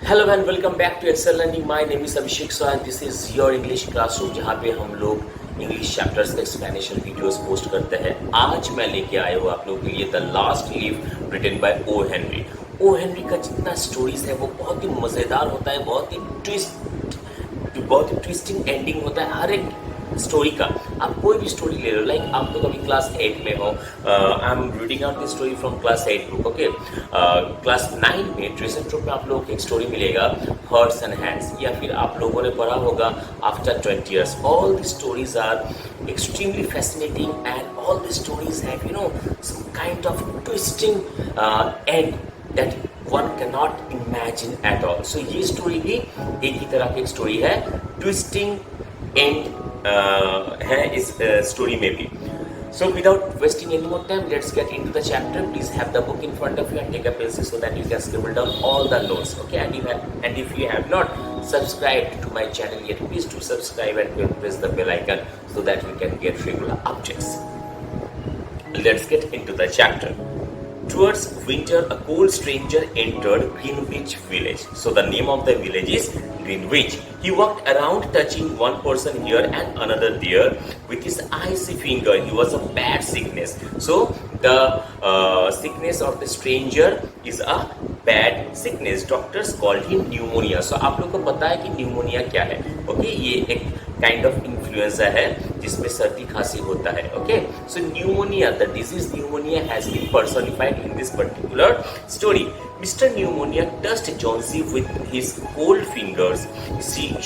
Hello and welcome back to Excel learning. My name is Abhishek Shaw and this is your English classroom, जहाँ पे हम लोग English chapters का explanation videos post करते हैं। आज मैं लेके आया हूँ आप लोगों के लिए the last leaf written by O Henry. O Henry का जितना स्टोरीज है वो बहुत ही मज़ेदार होता है, बहुत ही ट्विस्टिंग एंडिंग होता है हर एक स्टोरी का। आप कोई भी स्टोरी ले लो, लाइक आप लोग अभी क्लास 8 में हो, I am reading out this story from class 8 book, okay. Class 9 में ट्रेजर ट्रूप में आप लोगों को एक स्टोरी मिलेगा, हर्ट्स एंड हैंड्स, या फिर आप लोगों ने पढ़ा होगा after 20 years। All the stories are extremely fascinating and all the stories have some kind of twisting end that one cannot imagine at all। so ये स्टोरी भी एक ही तरह की स्टोरी है, ट्विस्टिंग एंड है इस स्टोरी में भी। So without wasting any more time, let's get into the chapter. Please have the book in front of you and take a pencil so that you can scribble down all the notes, okay? And if you have not subscribed to my channel yet, please do subscribe and press the bell icon so that we can get regular updates. Let's get into the chapter. Towards winter, a cold stranger entered Greenwich village. So the name of the village is Greenwich. He walked around touching one person here and another there with his icy finger. He was a bad sickness. So the sickness of the stranger is a bad sickness. Doctors called him pneumonia. So आप लोग को पता है कि pneumonia क्या है? Okay, ये एक kind of influenza है जिसमें सर्दी खांसी होता है। Okay, so pneumonia, the disease pneumonia has been personified in this particular story. Mr. Pneumonia touched Johnsy with his cold fingers.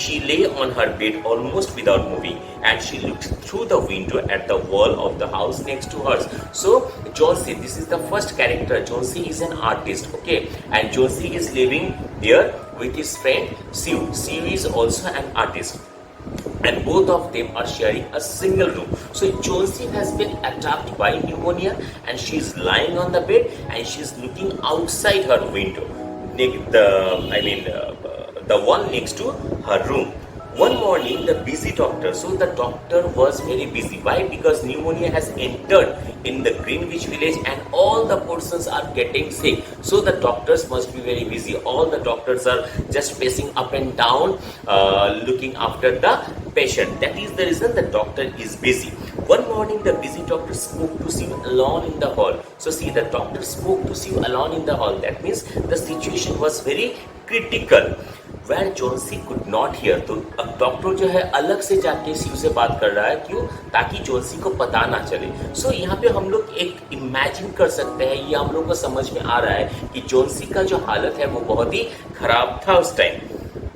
She lay on her bed almost without moving, and she looked through the window at the wall of the house next to hers. So Johnsy, this is the first character. Johnsy is an artist, okay, and Johnsy is living there with his friend Sue. Sue is also an artist, and both of them are sharing a single room. So Johnsy has been attacked by pneumonia and she is lying on the bed and she is looking outside her window, the one next to her room. One morning, the busy doctor, so the doctor was very busy. Why? Because pneumonia has entered in the Greenwich village and all the persons are getting sick. So the doctors must be very busy. All the doctors are just pacing up and down, looking after the patient. That is the reason the doctor is busy. One morning, the busy doctor spoke to Sue alone in the hall. So see, the doctor spoke to Sue alone in the hall. That means the situation was very critical, where Johnsy could not hear. तो अब doctor जो है अलग से जाके स्यू से बात कर रहा है, क्यों? ताकि जोन्सी को पता ना चले। सो यहाँ पे हम लोग एक इमेजिन कर सकते हैं, ये हम लोग को समझ में आ रहा है कि जोन्सी का जो हालत है वो बहुत ही खराब था उस time.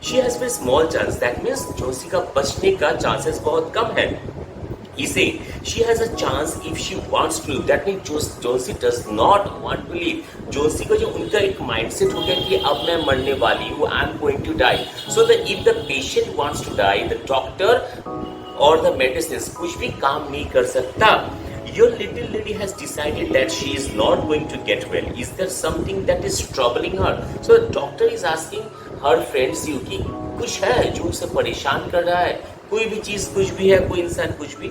She has very small chance, that means जोन्सी का बचने का चांसेस बहुत कम है। इसे she has a chance if she wants to live. That means Johnsy does not want to live. जोन्सी को जो उनका एक माइंडसेट हो गया कि अब मैं मरने वाली हूँ, I am going to die. So that if the patient wants to die, the doctor or the medicines कुछ भी काम नहीं कर सकता. Your little lady has decided that she is not going to get well. Is there something that is troubling her? So the doctor is asking her friend Sue कि कुछ है जो उसे परेशान कर रहा है, कोई भी चीज कुछ भी है, कोई इंसान कुछ भी।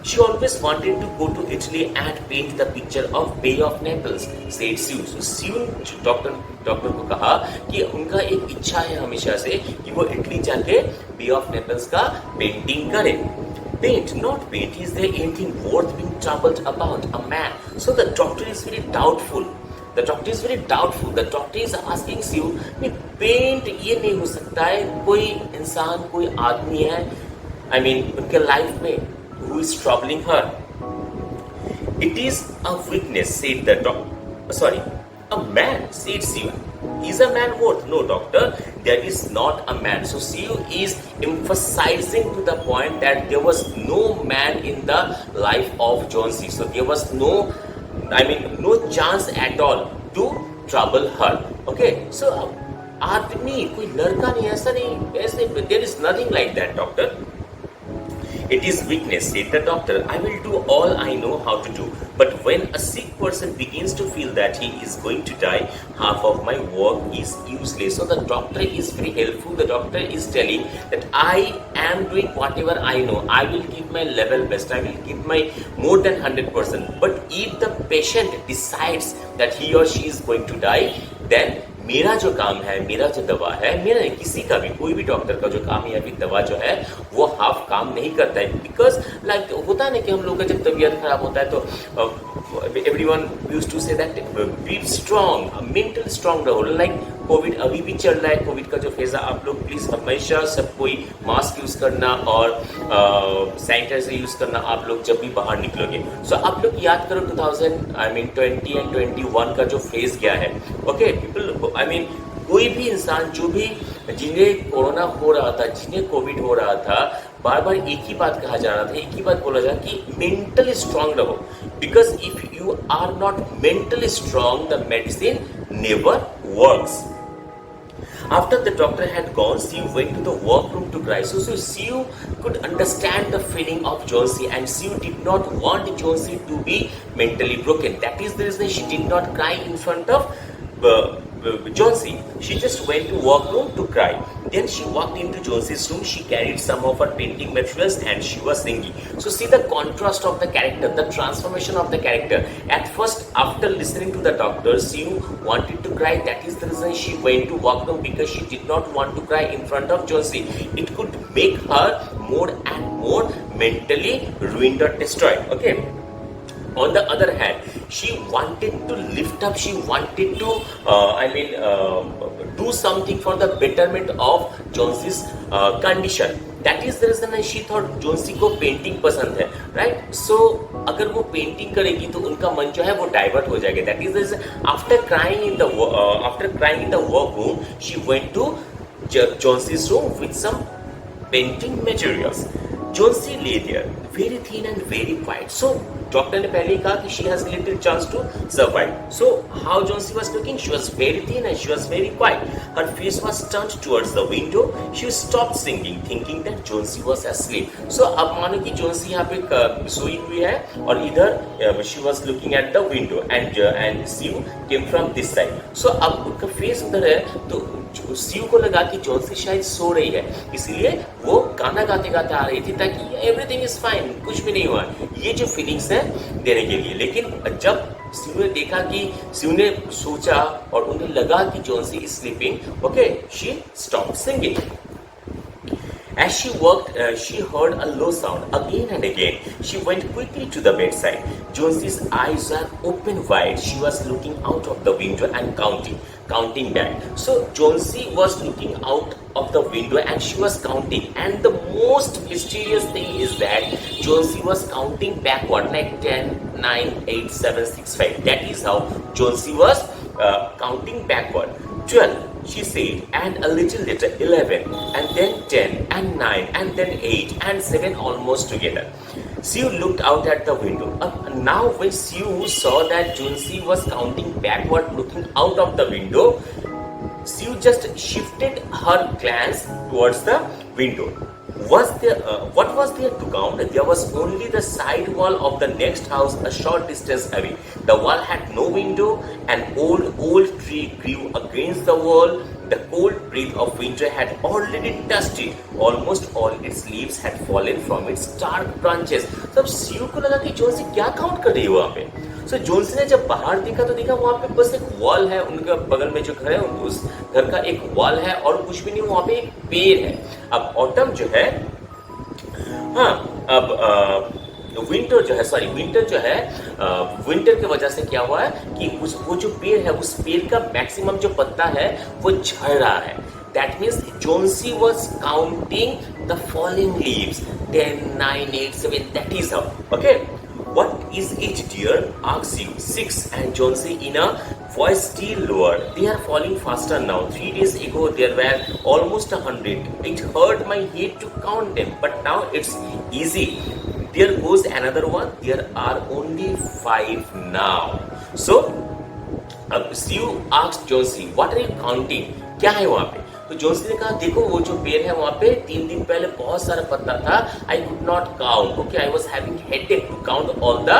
She always wanted to go to Italy and paint the picture of Bay of Naples, said Sue. So Sue doctor को कहा कि उनका एक इच्छा है हमेशा से कि वो इटली जाके बे ऑफ नेपल्स का पेंटिंग करे। Paint, not paint. Is there anything worth being troubled about? A man. So the doctor is very doubtful. The doctor is very doubtful. The doctor is asking Sue, नहीं paint ये नहीं हो सकता है, कोई इंसान कोई आदमी है, उनके लाइफ में who is troubling her. It is a weakness, said the doctor. Sorry, a man, said Sue. Is a man worth? No, doctor, there is not a man. So Sue is emphasizing to the point that there was no man in the life of Johnsy. So there was no chance at all to trouble her. Okay, so आदमी कोई लड़का नहीं, ऐसा नहीं, ऐसे there is nothing like that, doctor. It is weakness, said the doctor. I will do all I know how to do. But when a sick person begins to feel that he is going to die, half of my work is useless. So the doctor is very helpful. The doctor is telling that I am doing whatever I know. I will give my level best. I will give my more than 100%. But if the patient decides that he or she is going to die, then मेरा जो काम है, मेरा जो दवा है, मेरा नहीं, किसी का भी, कोई भी डॉक्टर का जो काम है या फिर दवा जो है वो हाफ काम नहीं करता है। बिकॉज लाइक होता है ना कि हम लोग का जब तबीयत खराब होता है तो everyone used to say that be strong, mental strong रहो। लाइक कोविड अभी भी चल रहा है, कोविड का जो फेज है, आप लोग प्लीज हमेशा सब कोई मास्क यूज करना और सैनिटाइजर यूज करना आप लोग जब भी बाहर निकलोगे। सो आप लोग याद करो 2020 एंड 21 का जो फेज गया है। ओके पीपल, आई मीन कोई भी इंसान जो भी, जिन्हें कोरोना हो रहा था, जिन्हें कोविड हो रहा था, बार बार एक ही बात कहा जा रहा था, एक ही बात बोला जा रहा कि मेंटली स्ट्रांग रहो। Because if you are not mentally strong the medicine never works. After the doctor had gone, Sue went to the workroom to cry. So Sue could understand the feeling of Johnsy, and Sue did not want Johnsy to be mentally broken. That is the reason she did not cry in front of Johnsy. She just went to workroom to cry. Then she walked into Johnsy's room. She carried some of her painting materials and she was singing. So see the contrast of the character, the transformation of the character. At first, after listening to the doctor, Sue wanted to cry. That is the reason she went to workroom, because she did not want to cry in front of Johnsy. It could make her more and more mentally ruined or destroyed. Okay. On the other hand, she wanted to lift up, she wanted to do something for the betterment of Johnsy's condition. That is the reason she thought Johnsy को painting पसंद है, right? So अगर वो painting करेगी तो उनका मन जो है वो डाइवर्ट हो जाएगा। That is the reason after crying in the workroom, she went to Johnsy's room with some painting materials. Johnsy lay there, very thin and very quiet. So doctor ने पहले ही कहा कि she has little chance to survive. So how Johnsy was looking? She was very thin and she was very quiet. Her face was turned towards the window. She stopped singing, thinking that Johnsy was asleep. So अब मानो कि Johnsy यहाँ पे सोई हुई है और इधर she was looking at the window and Sue came from this side. So अब उनका फेस उधर है तो Sue को लगा कि Johnsy शायद सो रही है, इसीलिए वो गाना गाते गाते आ रही थी ताकि एवरीथिंग इज फाइन, कुछ भी नहीं हुआ, ये जो फीलिंग्स है देने के लिए। लेकिन जब Sue ने देखा कि Sue ने सोचा और उन्हें लगा कि Johnsy is sleeping, okay, she stopped singing. As she worked, she heard a low sound again and again. She went quickly to the bedside. Johnsy's eyes were open wide. She was looking out of the window and counting back. So Johnsy was looking out of the window and she was counting. And the most mysterious thing is that Johnsy was counting backward, like 10, 9, 8, 7, 6, 5. That is how Johnsy was counting backward. 12. She said, and a little later 11, and then 10, and 9, and then 8, and 7 almost together. Sue looked out at the window. Now when Sue saw that Johnsy was counting backward looking out of the window, Sue just shifted her glance towards the window. What was there to count? There was only the side wall of the next house a short distance away. The wall had no window. An old tree grew against the wall. The cold breath of winter had already touched it. Almost all its leaves had fallen from its dark branches. तब Sue को लगा कि Johnsy क्या count कर रही है वहाँ पे। So Johnsy ने जब बाहर देखा तो देखा वहाँ पे बस एक वॉल है, उनके बगल में जो घर है उस घर का एक वॉल है और कुछ भी नहीं, वहाँ पे एक पेड़ है। अब ऑटम जो है, हाँ, अब विंटर जो है विंटर की वजह से क्या हुआ है कि वो जो पेड़ है उस पेड़ का मैक्सिमम जो पत्ता है वो झड़ रहा है। That means Johnsy was counting the falling leaves. 10, 9, 8, 7. That is how. Okay. What is it, dear? Asked you. 6. And Johnsy in a voice still lower. They are falling faster now. 3 days ago there were almost 100. It hurt my head to count them, but now it's easy. There goes another one. There are only 5 now. So, Sue asked Johnsy, what are you counting? क्या है वहाँ पे? तो जोन्सी ने कहा देखो वो जो पेड़ है वहाँ पे 3 दिन पहले बहुत सारा पत्ता था. I could not count. Okay, I was having headache to count all the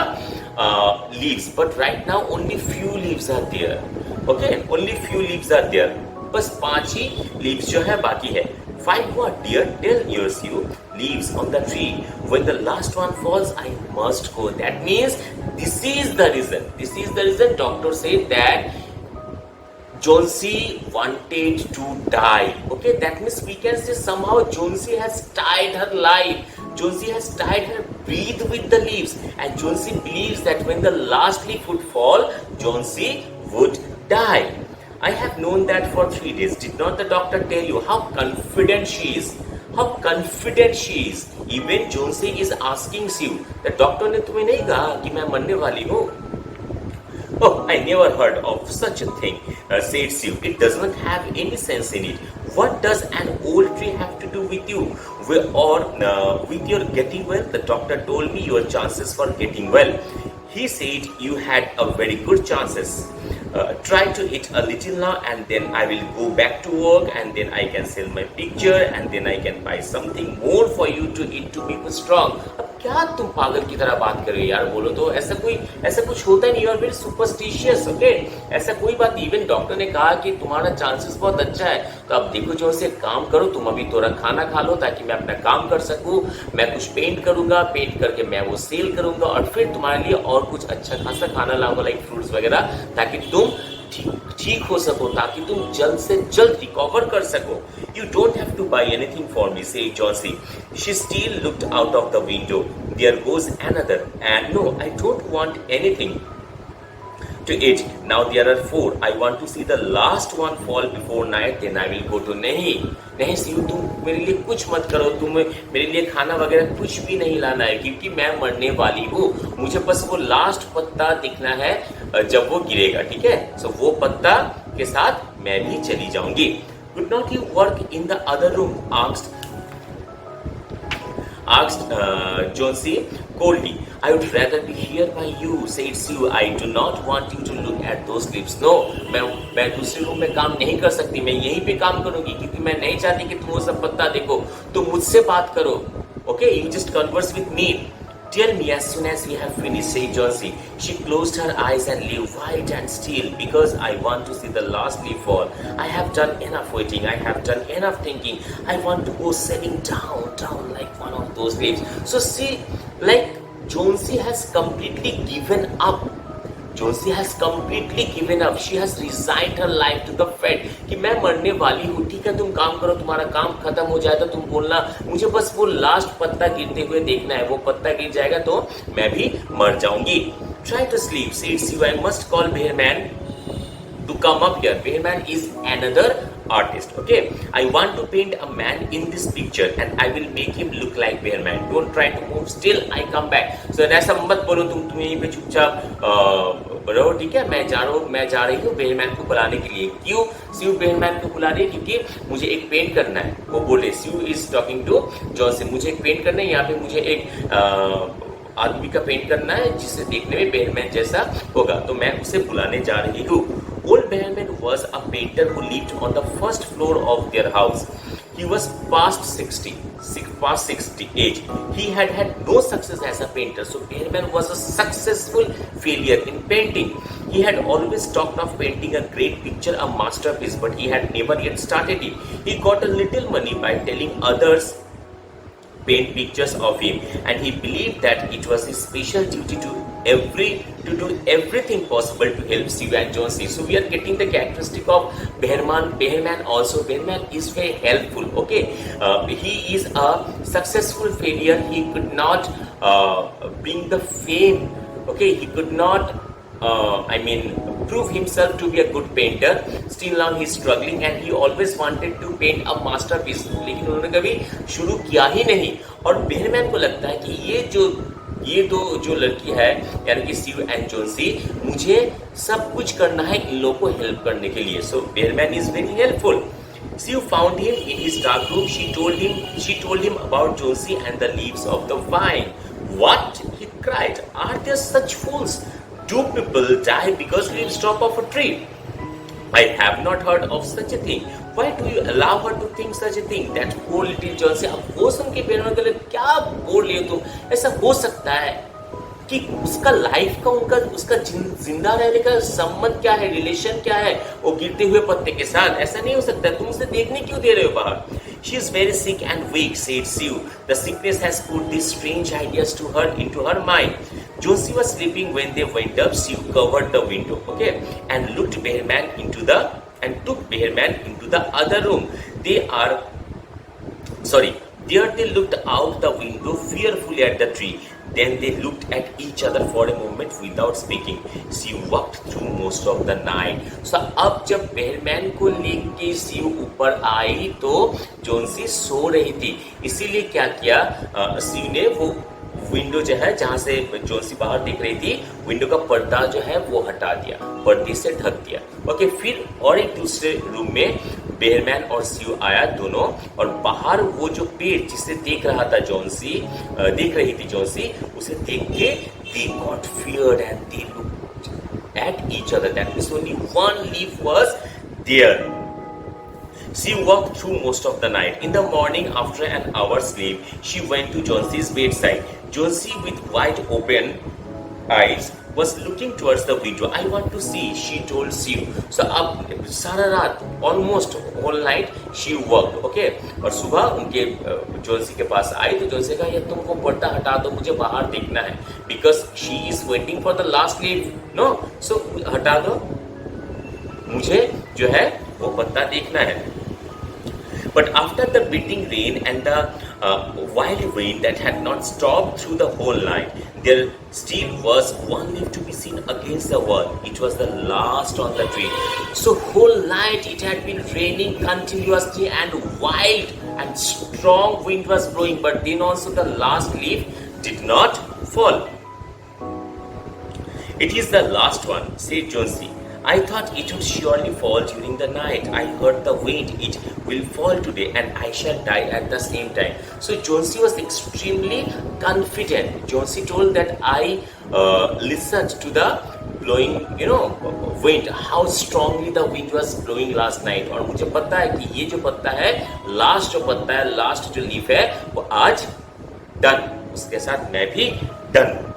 leaves, but right now only few leaves are there. Okay, only few leaves are there. बस 5 ही leaves जो है बाकी है. 5 what dear? Tell yours you. Leaves on the tree. When the last one falls, I must go. That means this is the reason. This is the reason doctor said that Johnsy wanted to die. Okay, that means we can say somehow Johnsy has tied her life. Johnsy has tied her breath with the leaves, and Johnsy believes that when the last leaf would fall, Johnsy would die. I have known that for 3 days. Did not the doctor tell you how confident she is? How confident she is. Even Johnsy is asking Sue, the doctor ने तुम्हें नहीं कहा कि मैं मरने वाली हूँ? Oh, I never heard of such a thing, said Sue. It does not have any sense in it. What does an old tree have to do with you? With your getting well? The doctor told me your chances for getting well. He said you had a very good chances. Try to eat a little now, and then I will go back to work, and then I can sell my picture, and then I can buy something more for you to eat to be strong. अब क्या तुम पागल की तरह बात कर रहे हो यार? बोलो तो ऐसा कुछ होता नहीं. You are very superstitious, okay? ऐसा कोई बात. इवन डॉक्टर ने कहा कि तुम्हारा चांसेस बहुत अच्छा है. तो अब देखो जो से काम करो, तुम अभी थोड़ा खाना खा लो ताकि मैं अपना काम कर सकूं. मैं कुछ पेंट करूंगा, पेंट करके मैं वो सेल करूंगा, और फिर तुम्हारे लिए और कुछ अच्छा खासा खाना लाऊंगा, लाइक फ्रूट्स वगैरह, ताकि तुम ठीक हो सको, ताकि तुम जल्द से जल्द रिकवर कर सको. You don't have to buy anything for me, said Johnsy. She still looked out of the window. There goes another. And no, I don't want anything to eat. Now there are 4. I want to see the last one fall before night. Then I will go to. नहीं CU, तुम मेरे लिए कुछ मत करो. तुम मेरे लिए खाना वगैरह कुछ भी नहीं लाना है, क्योंकि मैं मरने वाली हूँ. मुझे बस वो लास्ट पत्ता दिखना है जब वो गिरेगा. ठीक है, सो वो पत्ता के साथ मैं भी चली जाऊंगी. Could not you work in the other room? asked Johnsy coldly. I would rather be here by you, said Sue. I do not want you to look at those clips. No, मैं दूसरे room में काम नहीं कर सकती. मैं यहीं पे काम करूंगी, क्योंकि मैं नहीं चाहती कि तुम वो सब पत्ता देखो. तो मुझसे बात करो. Okay, you just converse with me. Tell me as soon as we have finished, said Johnsy. She closed her eyes and lay white and still, because I want to see the last leaf fall. I have done enough waiting. I have done enough thinking. I want to go sailing down like one of those waves. So see, like Johnsy has completely given up. Johnsy has completely given up. She has resigned her life to the fate कि मैं मरने वाली हूँ. ठीक है, तुम काम करो, तुम्हारा काम खत्म हो जाए तो तुम बोलना. मुझे बस वो लास्ट पत्ता गिरते हुए देखना है. वो पत्ता गिर जाएगा तो मैं भी मर जाऊंगी. Try to sleep, said Sue. I must call Behrman to come up here. Behrman is another artist. Okay, I want to paint a man in this picture and I will make him look like Behrman. Don't try to move. Still I come back. So ऐसा मत बोलो. तुम यहीं पे चुपचाप रहो. ठीक है, मैं जा रही हूँ बेहरमैन को बुलाने के लिए. क्यों Sue बेहरमैन को बुला रही है? क्योंकि मुझे एक पेंट करना है. वो बोले, Sue is talking to Johnsy. मुझे एक पेंट करना है. यहाँ पे मुझे एक आदमी का पेंट करना है जिसे देखने में बेहरमैन जैसा होगा, तो मैं उसे बुलाने जा रही हूँ. Old Behrman was a painter who lived on the first floor of their house. He was past 60 age. He had no success as a painter. So Behrman was a successful failure in painting. He had always talked of painting a great picture, a masterpiece, but he had never yet started it. He got a little money by telling others paint pictures of him, and he believed that it was his special duty to do everything possible to help Sue and Johnsy. So we are getting the characteristic of Behrman. Behrman is very helpful. Okay, he is a successful failure. He could not bring the fame. Okay, he could not prove himself to be a good painter. Still now he is struggling and he always wanted to paint a masterpiece. लेकिन उन्होंने कभी शुरू किया ही नहीं. और Behrman को लगता है कि ये दो जो लड़की है, यानी कि Sue and Johnsy, मुझे सब कुछ करना है इन लोगों को हेल्प करने के लिए. So Behrman is very helpful. Sue found him in his dark room. She told him about Johnsy and the leaves of the vine. What? He cried. Are there such fools? Do people die because leaves drop off a tree? I have not heard of such a thing. Why do you allow her to think such a thing? That poor little Johnsy. अब वो सुन के Behrman के लिए क्या बोल रही हो तुम? ऐसा हो सकता है कि उसका लाइफ का उसका जिंदा रहने का संबंध क्या है, रिलेशन क्या है वो गिरते हुए पत्ते के साथ? ऐसा नहीं हो सकता. तुम उसे देखने क्यों दे रहे हो बाहर? She is very sick and weak, said Sue. The sickness has put these strange ideas into her mind. Johnsy was sleeping when they went up. Sue covered the window, okay, and looked Behrman into the and took Behrman into the other room. There they looked out the window fearfully at the tree. Then they looked at each other for a moment without speaking. She walked through most of the night. So अब जब Behrman को लेके सी ऊपर आई तो जोन्सी सो रही थी. इसीलिए क्या किया सी ने, वो विंडो जो है जहां से जोन्सी बाहर देख रही थी, विंडो का पर्दा जो है वो हटा दिया, पर्दे से ढक दिया. ओके, फिर और एक दूसरे रूम में बेहरमैन और सीयू आया दोनों, और बाहर वो जो पेड़ जिसे देख रहा था जोन्सी, देख रही थी जोन्सी, उसे देख के they got feared and they looked at each other. That means only one leaf was there. She walked through most of the night. In the morning, after an hour's sleep, she went to Johnsy's bedside. Johnsy, with wide open eyes, was looking towards the window. I want to see, she told Sue. So अब सारा रात, almost whole night, she worked. Okay? और सुबह उनके जोन्सी के पास आई तो जोन्सी कहा, यार तुमको पर्दा हटा दो, मुझे बाहर देखना है. Because she is waiting for the last leaf. No? So हटा दो, मुझे जो है वो पत्ता देखना है. But after the beating rain and the wild wind that had not stopped through the whole night, there still was one leaf to be seen against the wall. It was the last on the tree. So whole night it had been raining continuously and wild and strong wind was blowing, but then also the last leaf did not fall. It is the last one, said Johnsy. I thought it would surely fall during the night. I heard the wind. It will fall today and I shall die at the same time. So Johnsy was extremely confident. Johnsy told that I listened to the blowing, wind, how strongly the wind was blowing last night. और मुझे पता है कि ये जो पत्ता है, last जो पत्ता है, लास्ट जो लीफ है, वो आज डन. उसके साथ मैं भी done.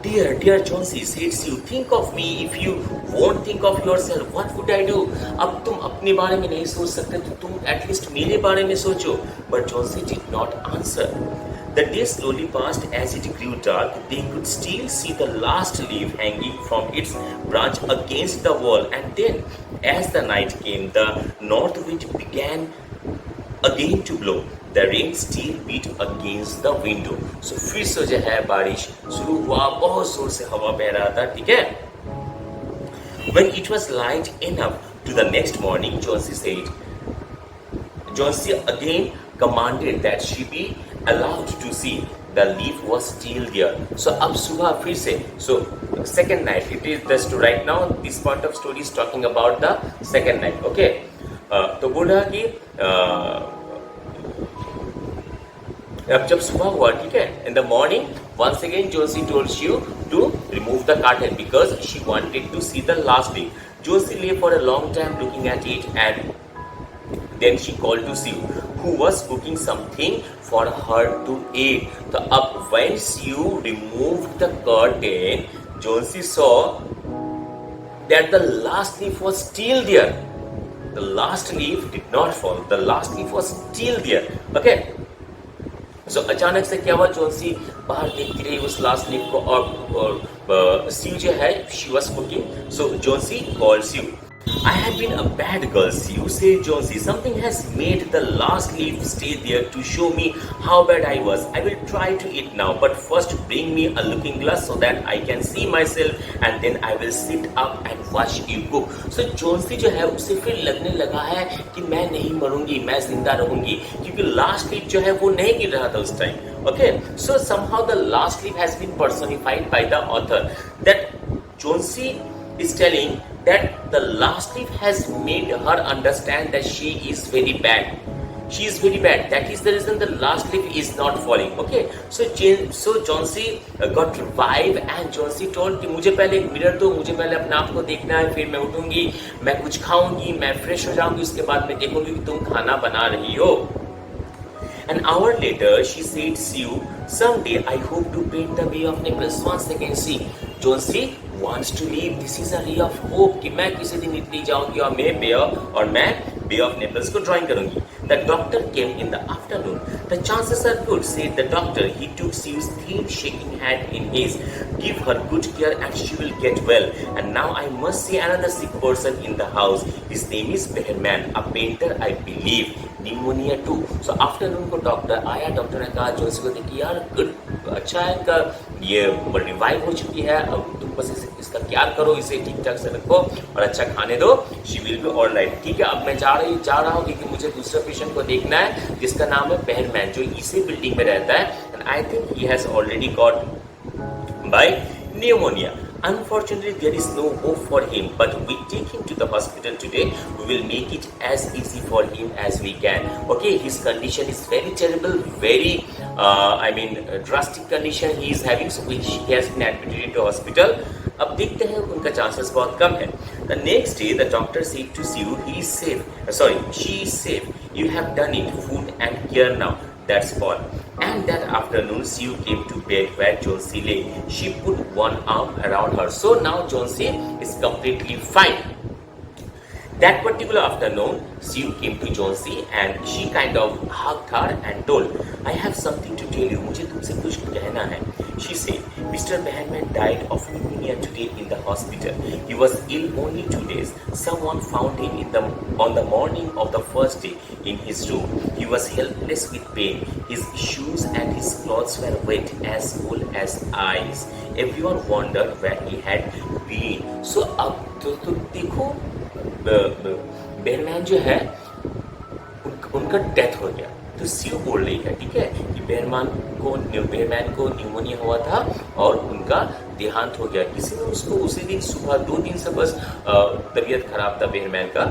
Dear Johnsy, said Sue, think of me. If you won't think of yourself, what would I do? अब तुम अपने बारे में नहीं सोच सकते तो तुम at least मेरे बारे में सोचो. But Johnsy did not answer. The day slowly passed. As it grew dark, they could still see the last leaf hanging from its branch against the wall. And then, as the night came, the north wind began again to blow. The rain still beat against the window. So फिर से जो है बारिश शुरू हुआ, बहुत जोर से हवा बह रहा था, ठीक है. When it was light enough to the next morning, Johnsy again commanded that she be allowed to see. The leaf was still there. So अब सुबह फिर से, so second night, it is just right now this part of story is talking about the second night. Okay, तो बोला कि अब जब सुबह हुआ, ठीक है, in the morning once again Johnsy told Sue to remove the curtain because she wanted to see the last leaf. Johnsy lay for a long time looking at it and then she called to Sue, who was cooking something for her to eat. So up when Sue removed the curtain, Johnsy saw that the last leaf was still there. The last leaf did not fall. The last leaf was still there. Okay. So अचानक से क्या हुआ, जोन्सी बाहर देखती रही उस last leaf को, और Sue जो है, she was cooking. So Johnsy called Sue. I have been a bad girl, Sue, said Johnsy. Something has made the last leaf stay there to show me how bad I was. I will try to eat now, but first bring me a looking glass so that I can see myself, and then I will sit up and watch you cook. So Johnsy जो है उसे फिर लगने लगा है कि मैं नहीं मरूंगी, मैं जिंदा रहूंगी, क्योंकि लास्ट लीफ जो है वो नहीं गिर रहा था उस time. Okay, so somehow the last leaf has been personified by the author. That Johnsy is telling that the last leaf has made her understand that she is very bad. She is very bad. That is the reason the last leaf is not falling. Okay. So Johnsy got revived and Johnsy told कि मुझे पहले एक mirror दो, मुझे पहले अपने आप को देखना है, फिर मैं उठूंगी, मैं कुछ खाऊंगी, मैं फ्रेश हो जाऊंगी, उसके बाद मैं देखूंगी कि तुम खाना बना रही हो. An hour later, she said, Sue, someday I hope to paint the Bay of Naples. Once again, see, Johnsy wants to leave. This is a ray of hope कि मैं किसी दिन इटली जाऊंगी और मैं बे और मैं बे ऑफ नेपल्स को ड्राइंग करूंगी. The doctor came in the afternoon. The chances are good, said the doctor. He took Sue's thin shaking hand in his. Give her good care and she will get well. And now I must see another sick person in the house. His name is Behrman, a painter I believe. Pneumonia too. So afternoon को doctor आया. Doctor ने कहा जोन्सी को देखिए यार good, अच्छा है, इनका ये रिवाइव हो चुकी है, अब तुम बस इसका केयर करो, इसे ठीक ठाक से रखो और अच्छा खाने दो. She will be alright. ठीक है, अब मैं जा रहा हूँ क्योंकि मुझे दूसरा पेशेंट को देखना है जिसका नाम है बेहरमैन, जो इसी बिल्डिंग में रहता है. And I think he has already got by pneumonia. Unfortunately, there is no hope for him, but we take him to the hospital today. We will make it as easy for him as we can. Okay, his condition is very terrible, very, drastic condition he is having, so he has been admitted into hospital. अब देखते हैं उनका chances बहुत कम है. The next day, the doctor said to Sue, he is safe. She is safe. You have done it. Food and care now. That's all. And that afternoon, Sue came to bed where Johnsy lay. She put one arm around her. So now Johnsy is completely fine. That particular afternoon, Sue came to Johnsy and she kind of hugged her and told, I have something to tell you. मुझे तुमसे कुछ कहना है. She said, Mr. Behrman died of pneumonia today in the hospital. He was ill only 2 days. Someone found him on the morning of the first day in his room. He was helpless with pain. His shoes and his clothes were wet as cold as ice. Everyone wondered where he had been. So अब तो देखो, Behrman जो है उनका death हो गया. तो स्यू बोल रही है, ठीक है, कि बेहरमैन को न्यूमोनिया हुआ था और उनका देहांत हो गया. किसी ने उसको उसी दिन सुबह, 2 दिन से बस तबीयत खराब था बेहरमैन का.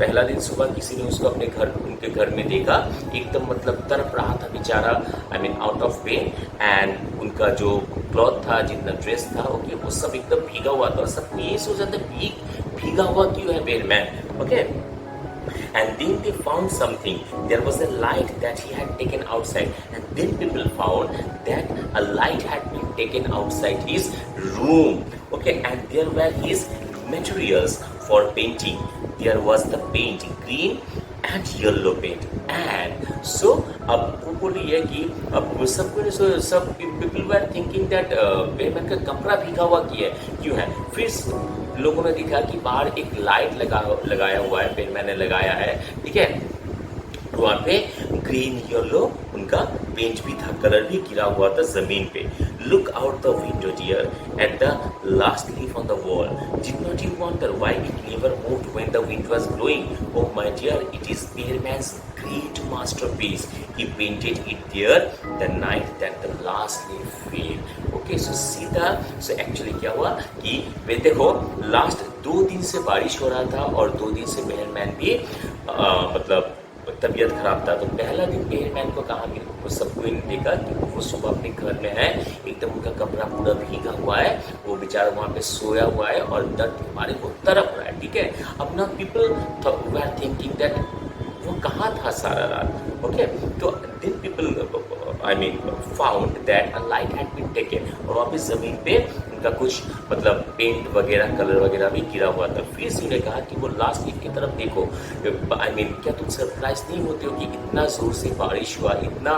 पहला दिन सुबह किसी ने उसको उनके घर में देखा, एकदम मतलब तड़प रहा था बेचारा, आउट ऑफ पेन. एंड उनका जो क्लॉथ था, जितना ड्रेस था, ओके, वो सब एकदम भीगा हुआ था. और सबको ये सोचा था भीगा हुआ क्यों है Behrman, okay. And then they found something. There was a light that he had taken outside. And then people found that a light had been taken outside his room. Okay, and there were his materials for painting. There was the paint, green and yellow paint. And so, अब वो बोल रही है कि अब सब people were thinking that Behrman का कपड़ा भीगा हुआ क्यों है. फिर लोगों ने देखा कि बाहर एक लाइट लगाया हुआ है, बेहरमैन ने लगाया है, ठीक है. वहाँ पे ग्रीन येलो उनका पेंट भी था, कलर भी गिरा हुआ था जमीन पे. Look out the window dear at the last leaf on the wall. Did not you wonder why it never moved when the wind was blowing? Oh my dear, it is Behrman's great masterpiece. He painted it there the night that the last leaf fell. Okay, so actually क्या हुआ कि वे देखो last 2 दिन से बारिश हो रहा था और 2 दिन से बेहरमैन भी मतलब तबीयत खराब था. तो पहला दिन बेहरमैन को कहा कि सबको देखा कि वो सुबह अपने घर में है, एकदम उनका कपड़ा पूरा भीगा हुआ है, वो बेचारा वहाँ पे सोया हुआ है और दर्द के मारे वो तड़प रहा है, ठीक है. अब ना पीपल वर थिंकिंग दैट वो कहाँ था सारा रात, ओके. तो दिन people found that a light had been taken. और वहाँ पे जमीन पे उनका कुछ मतलब पेंट वगैरह, कलर वगैरह भी गिरा हुआ था. फिर उसने कहा कि वो लास्ट लीफ की तरफ देखो. क्या तुम सरप्राइज नहीं होते हो कि इतना जोर से बारिश हुआ, इतना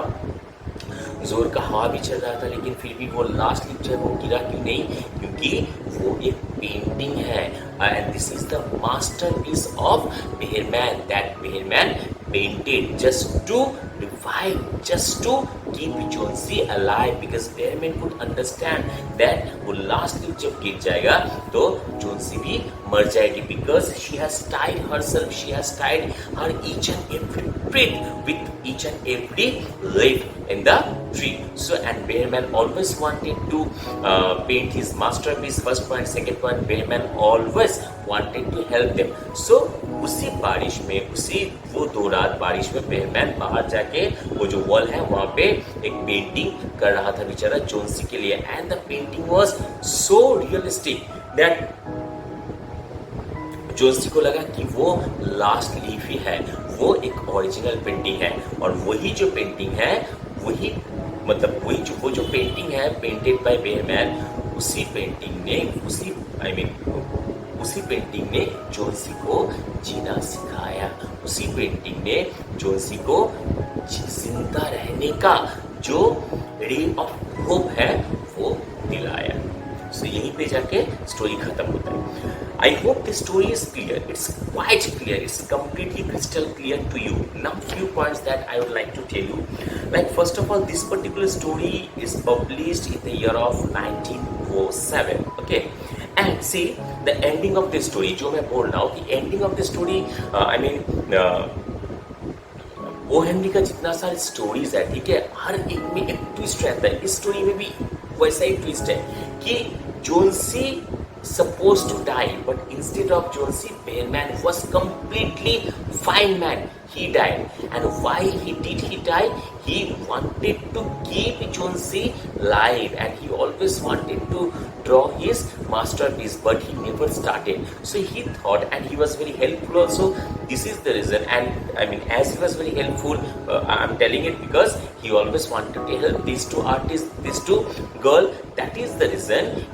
जोर का हवा भी चल रहा था, लेकिन फिर भी वो लास्ट लीफ जो है वो गिरा क्यों नहीं? क्योंकि वो एक पेंटिंग है. And this is the masterpiece of Behrman that Behrman painted just to revive, just to keep Johnsy alive, because Behrman could understand that वो last लीफ जब गिर जाएगा तो Johnsy भी मर जाएगी, because she has tied herself, she has tied her each and every breath with each and every leaf in the tree. So and Behrman always wanted to paint his masterpiece. First point, second point, Behrman always wanted to help them. So उसी बारिश में, उसी वो 2 रात बारिश में Behrman बाहर जाके वो जो वॉल है वहाँ पे एक पेंटिंग कर रहा था बेचारा जोन्सी के लिए. And the painting was so realistic that Johnsy को लगा कि वो लास्ट लीफ ही है, वो एक ओरिजिनल पेंटिंग है. और वही जो पेंटिंग है, वही मतलब वो जो पेंटिंग है पेंटेड बाय बेहरमैन, उसी पेंटिंग ने उसी पेंटिंग ने जॉन्सी को जीना सिखाया, उसी पेंटिंग ने जॉन्सी को जिंदा रहने का जो रे ऑफ होप है वो दिलाया। सो यहीं पे जाके स्टोरी खत्म होता है। I hope the story is clear, it's quite clear, it's completely crystal clear to you. Now few points that I would like to tell you. Like first of all, this particular story is published in the year of 1907. Okay, and see the ending of the story, जो मैं बोल रहा हूँ कि ending of the story, I mean O Henry का जितना सारे stories है, ठीक है, हर एक में एक ट्विस्ट रहता है। इस स्टोरी में भी वैसा ही ट्विस्ट है कि Johnsy supposed to die, but instead of Johnsy, Behrman was completely fine man. He died, and why he died? He wanted to keep Johnsy alive, and he always wanted to draw his masterpiece, but he never started. So he thought, and he was very helpful also. This is the reason, and I mean, as he was very helpful, I'm telling it because he always wanted to help these two artists, these two girls. That is the reason.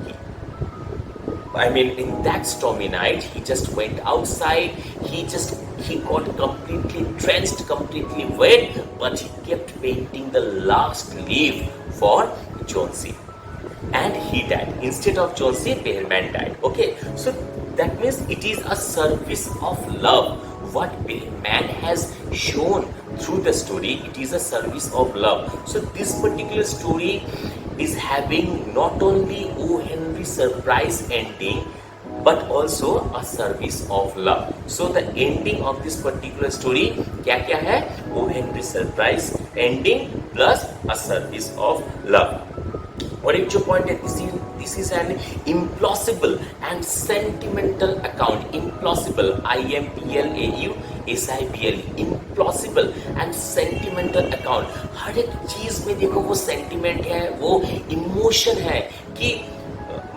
I mean, in that stormy night, he just went outside. He got completely drenched, completely wet, but he kept painting the last leaf for Johnsy, and he died. Instead of Johnsy, Behrman died. Okay, so that means it is a service of love. What Behrman has shown through the story, it is a service of love. So this particular story is having not only O. Henry surprise ending, but also a service of love. So the ending of this particular story क्या है? O. Henry surprise ending plus a service of love. और एक जो point है, this is an implausible and sentimental account. Implausible, IMPLAUSIBLE, implausible and sentimental account. हर एक चीज में देखो वो सेंटिमेंट है, वो इमोशन है कि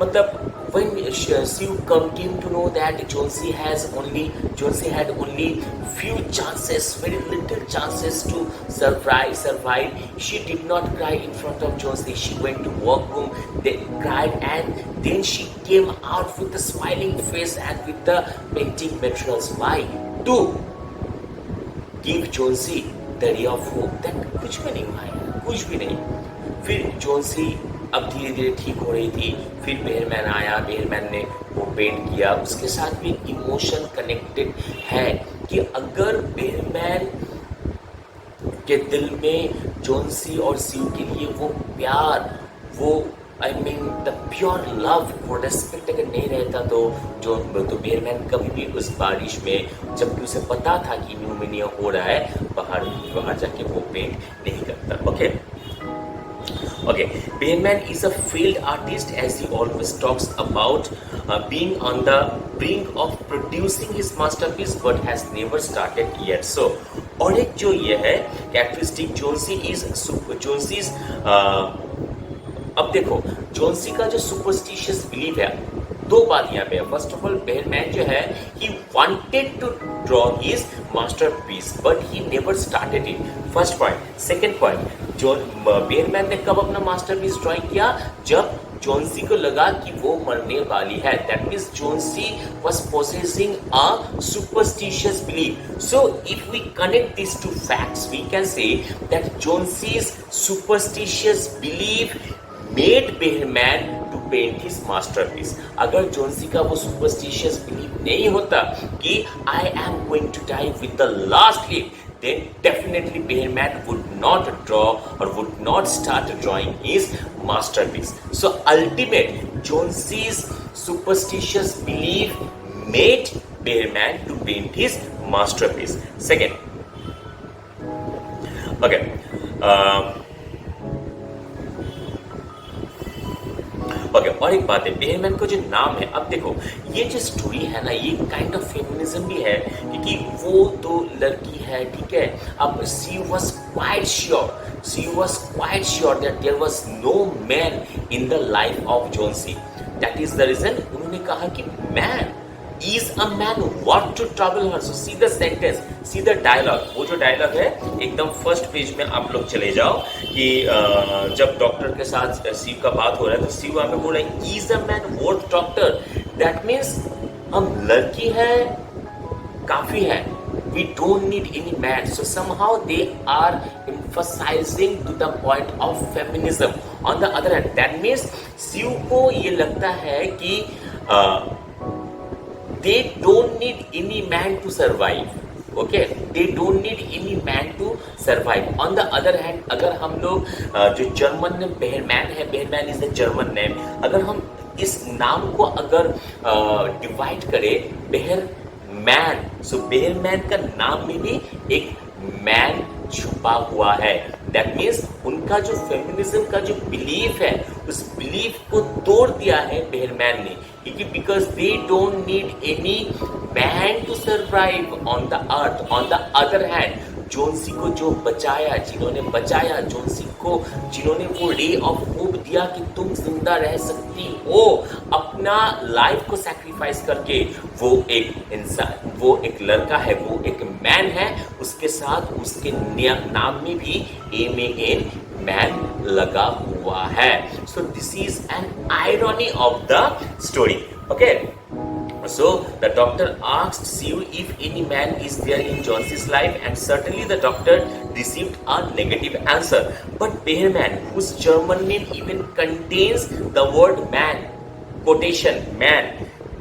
मतलब when Sue came to know that Johnsy had only few chances, very little chances to survive. She did not cry in front of Johnsy. She went to workroom, they cried, and then she came out with a smiling face and with the painting materials. Why? To give Johnsy the ray of hope that कुछ भी नहीं हुआ, कुछ भी नहीं। फिर Johnsy अब धीरे धीरे ठीक हो रही थी, फिर बेहरमैन आया, बेहरमैन ने वो पेंट किया, उसके साथ भी इमोशन कनेक्टेड है कि अगर बेहरमैन के दिल में जॉन्सी और सीव के लिए वो प्यार, वो I mean the pure love, वो रेस्पेक्ट अगर नहीं रहता तो बेहरमैन कभी भी उस बारिश में, जबकि उसे पता था कि न्यूमोनिया हो रहा है, बाहर जाके वो पेंट नहीं करता। Okay, Behrman is a failed artist, as he always talks about being on the brink of producing his masterpiece, but has never started yet. So, और एक जो ये है characteristic Johnsy is अब देखो Johnsy का जो superstitious belief है, दो बात यहाँ पे है। फर्स्ट ऑफ ऑल बेहरमैन जो है he wanted to draw his masterpiece but he never started it. First point. Second point, जो बेहरमैन ने कब अपना मास्टरपीस ड्राइंग किया? जब जॉन्सी को लगा कि वो मरने वाली है। That means Johnsy was possessing a superstitious belief. So if we connect these two facts, we can say that Johnsy's superstitious belief made Behrman to paint his masterpiece. अगर जॉन्सी का वो superstitious belief नहीं होता कि I am going to die with the last leaf, then definitely Behrman would not draw or would not start drawing his masterpiece. So ultimate, Johnsy's superstitious belief made Behrman to paint his masterpiece. Second, okay. Okay, और एक बात है, Behrman का जो नाम है, अब देखो ये जो स्टोरी है ना, ये काइंड ऑफ फेमिनिज्म भी है, क्योंकि वो तो लड़की है, ठीक है। अब she was quite sure that there was no man in the life of Johnsy. That is the reason उन्होंने कहा कि man is a man, what to trouble her? So see the sentence, see the dialogue. वो जो dialogue है एकदम first page में आप लोग चले जाओ कि जब डॉक्टर के साथ सीव का बात हो रहा है तो सीव हमें बोल रहा है is a man worth doctor. That means हम लड़की है काफी है, we don't need any man. So somehow they are emphasizing to the point of feminism. On the other hand, that means Shiv को ये लगता है कि they don't need any man to survive. Okay, they don't need any man to survive. On the other hand, अगर हम लोग जो German ने बेहरमैन है, Behrman is the German name, अगर हम इस नाम को अगर डिवाइड करें बेहरमैन, सो बेहरमैन का नाम में भी एक मैन छुपा हुआ है. दैट मीन्स उनका जो फेमिनिज्म का जो बिलीफ है, उस बिलीफ को तोड़ दिया है बेहरमैन ने, क्योंकि because they don't need any man to survive on the earth. On the other hand, Johnsy को जो बचाया, जिन्होंने बचाया जोन्सी को, जिन्होंने वो रे ऑफ होप दिया कि तुम जिंदा रह सकती हो, अपना लाइफ को सैक्रिफाइस करके, वो एक इंसान, वो एक लड़का है, वो एक मैन है, उसके साथ उसके नाम में भी एन मैन लगा हुआ है. So this is an irony of the story. Okay, so the doctor asked Siu if any man is there in Johnsy's life, and certainly the doctor received a negative answer. But Behrman, whose German name even contains the word man, quotation man,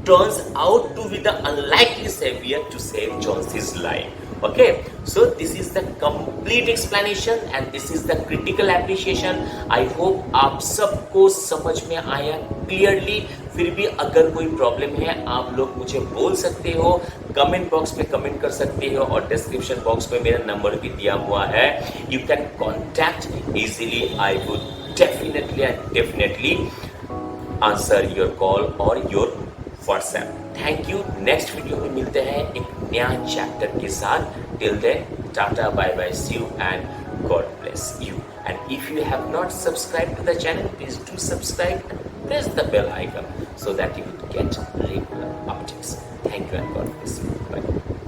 turns out to be the unlikely savior to save Johnsy's life. Okay, so this is the complete explanation and this is the critical appreciation. I hope आप सबको समझ में आया clearly. फिर भी अगर कोई problem है, आप लोग मुझे बोल सकते हो, कमेंट बॉक्स में कमेंट कर सकते हो, और डिस्क्रिप्शन बॉक्स में मेरा नंबर भी दिया हुआ है. You can contact easily. I would definitely answer your call और your WhatsApp. Thank you. Next video में मिलते हैं एक नया चैप्टर के साथ. Till then, tata, bye bye, see you and God bless you. And if you have not subscribed to the channel, please do subscribe and press the bell icon so that you will get regular updates. Thank you and God bless you.